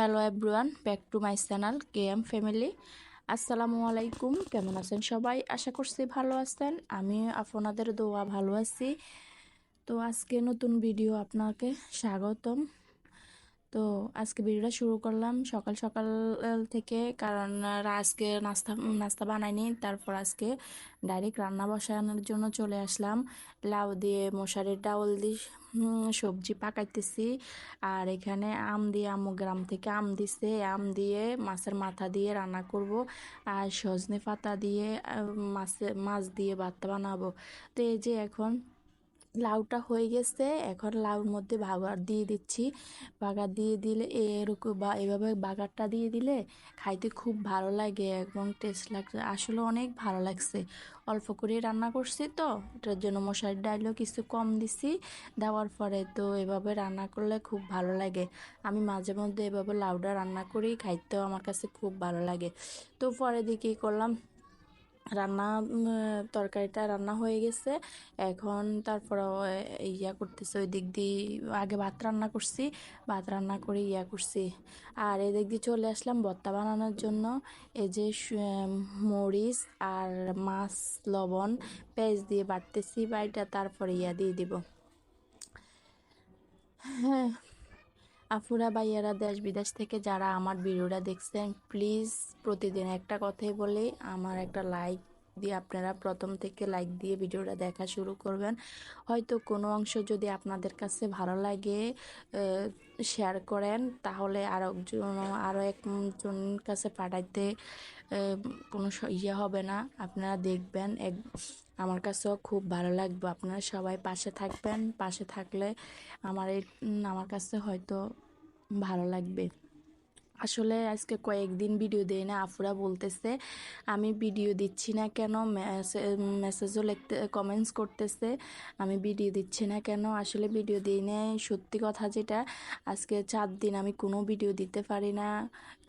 Hello everyone, back to my channel KM family. আসসালামু আলাইকুম। কেমন আছেন সবাই? আশা করছি ভালো আছেন। আমি আপনাদের দোয়া ভালো আছি। তো আজকে নতুন ভিডিও আপনাকে স্বাগতম। তো আজকে ভিডিওটা শুরু করলাম সকাল সকাল থেকে, কারণ আজকে নাস্তা নাস্তা বানাইনি। তারপর আজকে ডাইরেক্ট রান্না বসানোর জন্য চলে আসলাম। লাউ দিয়ে মশারির ডাউল দিয়ে সবজি পাকাইতেছি। আর এখানে আম দিয়ে, আম্মু গ্রাম থেকে আম দিছে, আম দিয়ে মাছের মাথা দিয়ে রান্না করব। আর সজনে পাতা দিয়ে মাছ দিয়ে ভাত বানাবো। তো এই যে এখন লাউটা হয়ে গেছে, এখন লাউর মধ্যে বাগার দিয়ে দিচ্ছি। বাগার দিয়ে দিলে এরকম বা এভাবে বাগারটা দিয়ে দিলে খাইতে খুব ভালো লাগে এবং টেস্ট লাগছে, আসলে অনেক ভালো লাগছে। অল্প করে রান্না করছি তো, এটার জন্য মশারির ডালও কিছু কম দিছি। দেওয়ার পরে তো এভাবে রান্না করলে খুব ভালো লাগে। আমি মাঝে মধ্যে এভাবে লাউটা রান্না করি, খাইতেও আমার কাছে খুব ভালো লাগে। তো পরে দিয়ে কী করলাম, রান্না তরকারিটা রান্না হয়ে গেছে। এখন তারপর ইয়া করতেছে, ওই দিক দিয়ে আগে ভাত রান্না করছি, ভাত রান্না করে ইয়া করছি। আর এদিক দিয়ে চলে আসলাম ভর্তা বানানোর জন্য। এই যে মরিচ আর মাছ, লবণ, পেঁয়াজ দিয়ে বাটতেছি, বাড়িটা তারপরে ইয়া দিয়ে দিব। হ্যাঁ, আপুরা ভাইয়ারা দেশ বিদেশ থেকে যারা আমার ভিডিওটা দেখছেন, প্লিজ প্রতিদিন একটা কথাই বলি, আমার একটা লাইক দিয়ে আপনারা প্রথম থেকে লাইক দিয়ে ভিডিওটা দেখা শুরু করবেন। হয়তো কোনো অংশ যদি আপনাদের কাছে ভালো লাগে শেয়ার করেন, তাহলে আরও একজন কাছে পাঠাইতে কোনো ইয়ে হবে না। আপনারা দেখবেন, আমার কাছেও খুব ভালো লাগবে। আপনারা সবাই পাশে থাকবেন, পাশে থাকলে আমার কাছে হয়তো ভালো লাগবে। আসলে আজকে কয়েকদিন ভিডিও দেই না, আপুরা বলতেছে আমি ভিডিও দিচ্ছি না কেন, মেসেজও লিখতে কমেন্টস করতেছে আমি ভিডিও দিচ্ছি না কেন। আসলে ভিডিও দিই না, সত্যি কথা যেটা, আজকে 4 দিন আমি কোনো ভিডিও দিতে পারি না,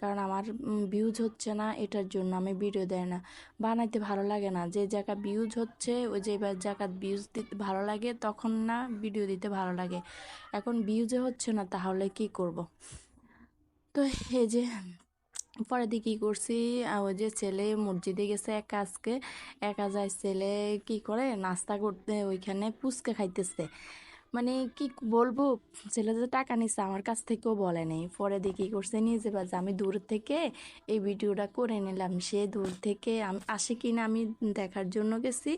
কারণ আমার ভিউজ হচ্ছে না, এটার জন্য আমি ভিডিও দেয় না। বানাইতে ভালো লাগে না, যে জায়গা ভিউজ হচ্ছে ওই যে জায়গা ভিউজ দিতে ভালো লাগে, তখন না ভিডিও দিতে ভালো লাগে। এখন ভিউজে হচ্ছে না, তাহলে কি করব? তো এই যে পরে দিয়ে কী করছি, ওই যে ছেলে মসজিদে গেছে একা, আজকে একা যায়। ছেলে কি করে নাস্তা করতে ওইখানে পুচকা খাইতেছে। মানে কি বলবো, ছেলে যে টাকা নিচ্ছে আমার কাছ থেকেও বলে নেই। পরে দিয়ে কী করছে, নিজে বাজে আমি দূর থেকে এই ভিডিওটা করে নিলাম। সে দূর থেকে আসে কিনা আমি দেখার জন্য গেছি।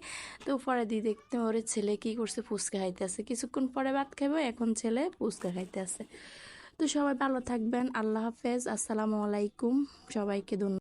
তো পরে দিয়ে দেখতে ওরে ছেলে কি করছে, ফুচকা খাইতে আছে। কিছুক্ষণ পরে ভাত খাইবো, এখন ছেলে ফুচকা খাইতে আছে। তো সবাই ভালো থাকবেন, আল্লাহ হাফেজ, আসসালামু আলাইকুম, সবাইকে ধন্যবাদ।